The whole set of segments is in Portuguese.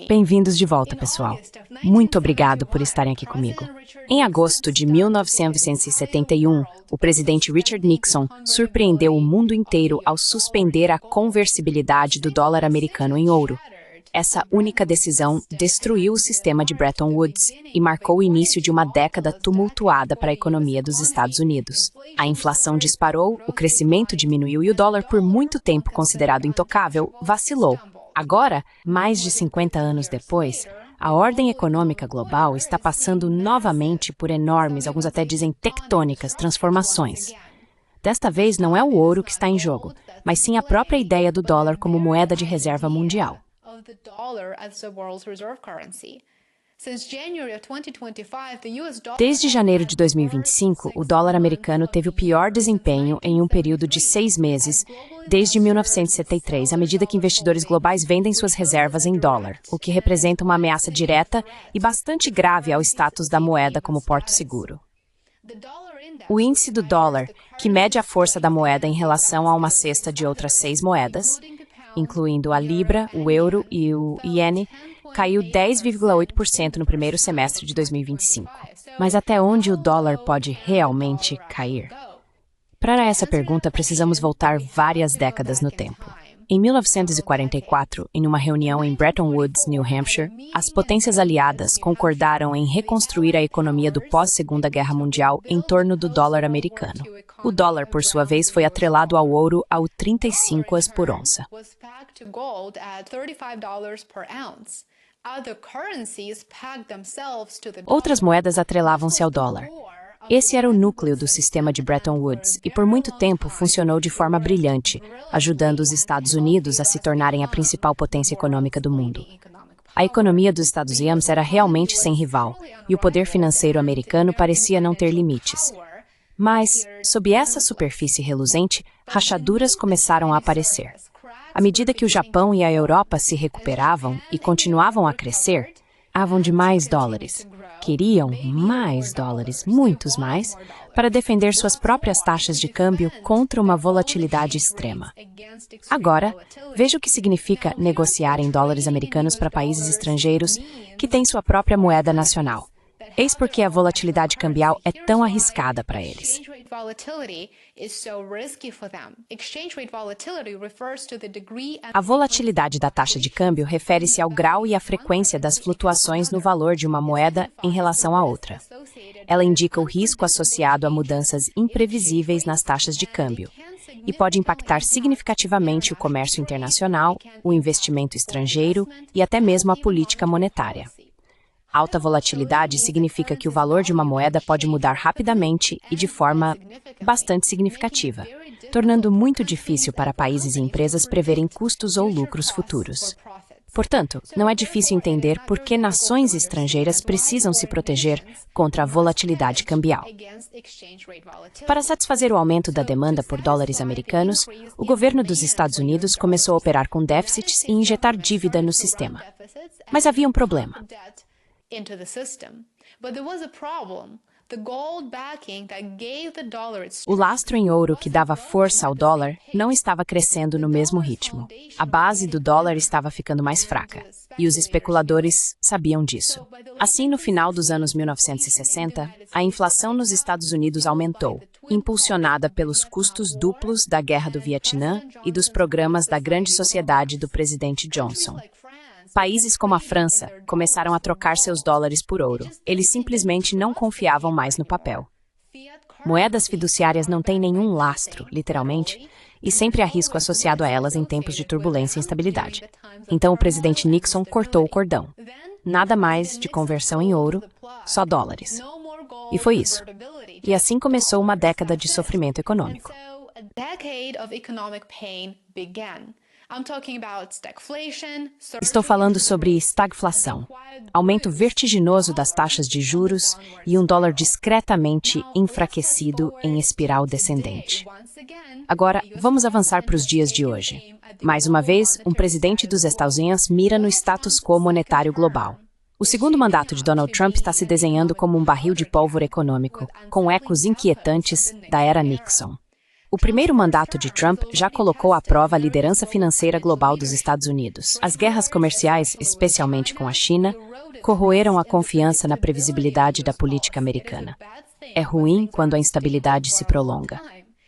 Bem-vindos de volta, pessoal. Muito obrigado por estarem aqui comigo. Em agosto de 1971, o presidente Richard Nixon surpreendeu o mundo inteiro ao suspender a conversibilidade do dólar americano em ouro. Essa única decisão destruiu o sistema de Bretton Woods e marcou o início de uma década tumultuada para a economia dos Estados Unidos. A inflação disparou, o crescimento diminuiu e o dólar, por muito tempo considerado intocável, vacilou. Agora, mais de 50 anos depois, a ordem econômica global está passando novamente por enormes, alguns até dizem tectônicas, transformações. Desta vez não é o ouro que está em jogo, mas sim a própria ideia do dólar como moeda de reserva mundial. Desde janeiro de 2025, o dólar americano teve o pior desempenho em um período de 6 meses, desde 1973, à medida que investidores globais vendem suas reservas em dólar, o que representa uma ameaça direta e bastante grave ao status da moeda como porto seguro. O índice do dólar, que mede a força da moeda em relação a uma cesta de outras 6 moedas, incluindo a libra, o euro e o iene, caiu 10,8% no primeiro semestre de 2025. Mas até onde o dólar pode realmente cair? Para essa pergunta, precisamos voltar várias décadas no tempo. Em 1944, em uma reunião em Bretton Woods, New Hampshire, as potências aliadas concordaram em reconstruir a economia do pós-Segunda Guerra Mundial em torno do dólar americano. O dólar, por sua vez, foi atrelado ao ouro ao 35 por onça. Outras moedas atrelavam-se ao dólar. Esse era o núcleo do sistema de Bretton Woods e por muito tempo funcionou de forma brilhante, ajudando os Estados Unidos a se tornarem a principal potência econômica do mundo. A economia dos Estados Unidos era realmente sem rival e o poder financeiro americano parecia não ter limites. Mas, sob essa superfície reluzente, rachaduras começaram a aparecer. À medida que o Japão e a Europa se recuperavam e continuavam a crescer, precisavam de mais dólares. Queriam mais dólares, muitos mais, para defender suas próprias taxas de câmbio contra uma volatilidade extrema. Agora, veja o que significa negociar em dólares americanos para países estrangeiros que têm sua própria moeda nacional. Eis porque a volatilidade cambial é tão arriscada para eles. A volatilidade da taxa de câmbio refere-se ao grau e à frequência das flutuações no valor de uma moeda em relação à outra. Ela indica o risco associado a mudanças imprevisíveis nas taxas de câmbio e pode impactar significativamente o comércio internacional, o investimento estrangeiro e até mesmo a política monetária. Alta volatilidade significa que o valor de uma moeda pode mudar rapidamente e de forma bastante significativa, tornando muito difícil para países e empresas preverem custos ou lucros futuros. Portanto, não é difícil entender por que nações estrangeiras precisam se proteger contra a volatilidade cambial. Para satisfazer o aumento da demanda por dólares americanos, o governo dos Estados Unidos começou a operar com déficits e injetar dívida no sistema. Mas havia um problema. O lastro em ouro que dava força ao dólar não estava crescendo no mesmo ritmo. A base do dólar estava ficando mais fraca, e os especuladores sabiam disso. Assim, no final dos anos 1960, a inflação nos Estados Unidos aumentou, impulsionada pelos custos duplos da Guerra do Vietnã e dos programas da Grande Sociedade do presidente Johnson. Países como a França começaram a trocar seus dólares por ouro. Eles simplesmente não confiavam mais no papel. Moedas fiduciárias não têm nenhum lastro, literalmente, e sempre há risco associado a elas em tempos de turbulência e instabilidade. Então o presidente Nixon cortou o cordão. Nada mais de conversão em ouro, só dólares. E foi isso. E assim começou uma década de sofrimento econômico. Estou falando sobre estagflação, aumento vertiginoso das taxas de juros e um dólar discretamente enfraquecido em espiral descendente. Agora, vamos avançar para os dias de hoje. Mais uma vez, um presidente dos Estados Unidos mira no status quo monetário global. O segundo mandato de Donald Trump está se desenhando como um barril de pólvora econômico, com ecos inquietantes da era Nixon. O primeiro mandato de Trump já colocou à prova a liderança financeira global dos Estados Unidos. As guerras comerciais, especialmente com a China, corroeram a confiança na previsibilidade da política americana. É ruim quando a instabilidade se prolonga.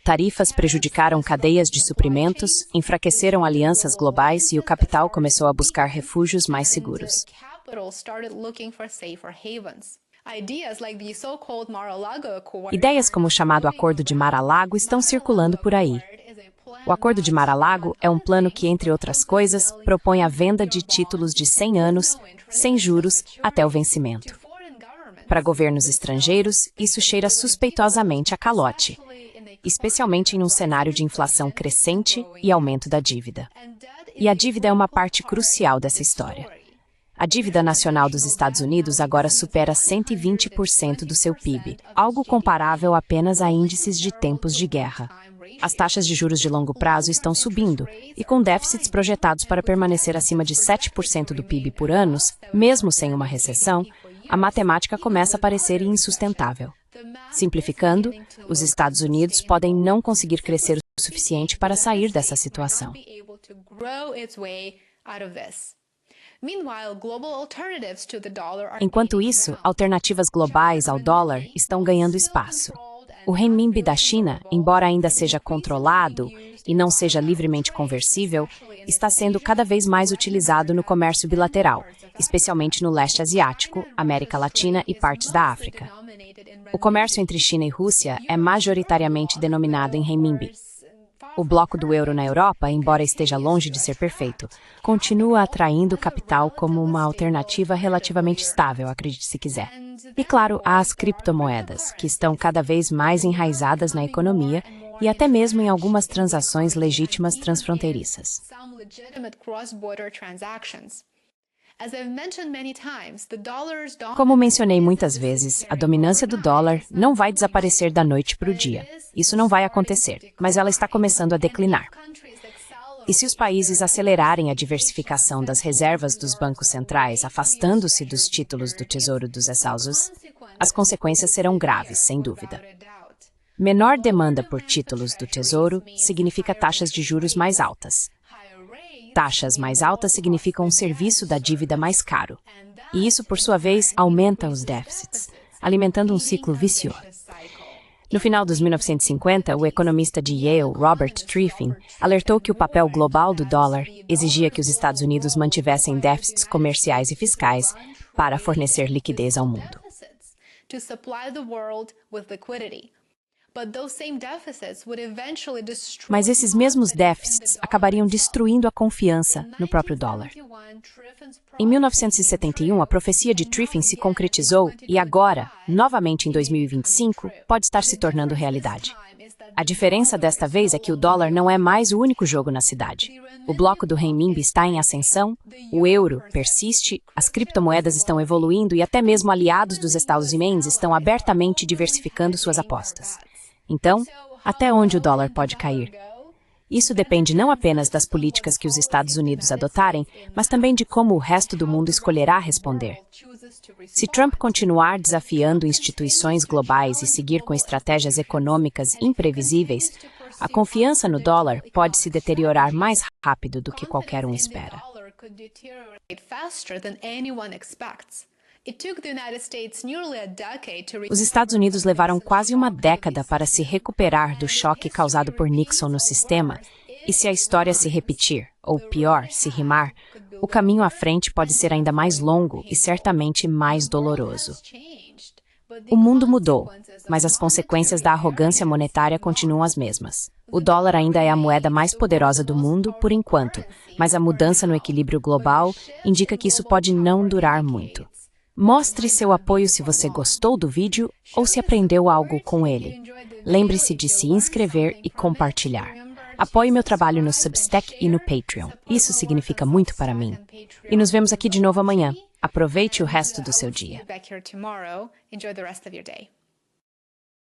Tarifas prejudicaram cadeias de suprimentos, enfraqueceram alianças globais e o capital começou a buscar refúgios mais seguros. Ideias como o chamado Acordo de Mar-a-Lago estão circulando por aí. O Acordo de Mar-a-Lago é um plano que, entre outras coisas, propõe a venda de títulos de 100 anos, sem juros, até o vencimento. Para governos estrangeiros, isso cheira suspeitosamente a calote, especialmente em um cenário de inflação crescente e aumento da dívida. E a dívida é uma parte crucial dessa história. A dívida nacional dos Estados Unidos agora supera 120% do seu PIB, algo comparável apenas a índices de tempos de guerra. As taxas de juros de longo prazo estão subindo, e com déficits projetados para permanecer acima de 7% do PIB por anos, mesmo sem uma recessão, a matemática começa a parecer insustentável. Simplificando, os Estados Unidos podem não conseguir crescer o suficiente para sair dessa situação. Enquanto isso, alternativas globais ao dólar estão ganhando espaço. O renminbi da China, embora ainda seja controlado e não seja livremente conversível, está sendo cada vez mais utilizado no comércio bilateral, especialmente no leste asiático, América Latina e partes da África. O comércio entre China e Rússia é majoritariamente denominado em renminbi. O bloco do euro na Europa, embora esteja longe de ser perfeito, continua atraindo capital como uma alternativa relativamente estável, acredite se quiser. E claro, há as criptomoedas, que estão cada vez mais enraizadas na economia e até mesmo em algumas transações legítimas transfronteiriças. Como mencionei muitas vezes, a dominância do dólar não vai desaparecer da noite para o dia. Isso não vai acontecer, mas ela está começando a declinar. E se os países acelerarem a diversificação das reservas dos bancos centrais, afastando-se dos títulos do Tesouro dos Estados, as consequências serão graves, sem dúvida. Menor demanda por títulos do Tesouro significa taxas de juros mais altas. Taxas mais altas significam um serviço da dívida mais caro. E isso, por sua vez, aumenta os déficits, alimentando um ciclo vicioso. No final dos 1950, o economista de Yale, Robert Triffin, alertou que o papel global do dólar exigia que os Estados Unidos mantivessem déficits comerciais e fiscais para fornecer liquidez ao mundo. Mas esses mesmos déficits acabariam destruindo a confiança no próprio dólar. Em 1971, a profecia de Triffin se concretizou e agora, novamente em 2025, pode estar se tornando realidade. A diferença desta vez é que o dólar não é mais o único jogo na cidade. O bloco do renminbi está em ascensão, o euro persiste, as criptomoedas estão evoluindo e até mesmo aliados dos Estados Unidos estão abertamente diversificando suas apostas. Então, até onde o dólar pode cair? Isso depende não apenas das políticas que os Estados Unidos adotarem, mas também de como o resto do mundo escolherá responder. Se Trump continuar desafiando instituições globais e seguir com estratégias econômicas imprevisíveis, a confiança no dólar pode se deteriorar mais rápido do que qualquer um espera. Os Estados Unidos levaram quase uma década para se recuperar do choque causado por Nixon no sistema, e se a história se repetir, ou pior, se rimar, o caminho à frente pode ser ainda mais longo e certamente mais doloroso. O mundo mudou, mas as consequências da arrogância monetária continuam as mesmas. O dólar ainda é a moeda mais poderosa do mundo, por enquanto, mas a mudança no equilíbrio global indica que isso pode não durar muito. Mostre seu apoio se você gostou do vídeo ou se aprendeu algo com ele. Lembre-se de se inscrever e compartilhar. Apoie meu trabalho no Substack e no Patreon. Isso significa muito para mim. E nos vemos aqui de novo amanhã. Aproveite o resto do seu dia.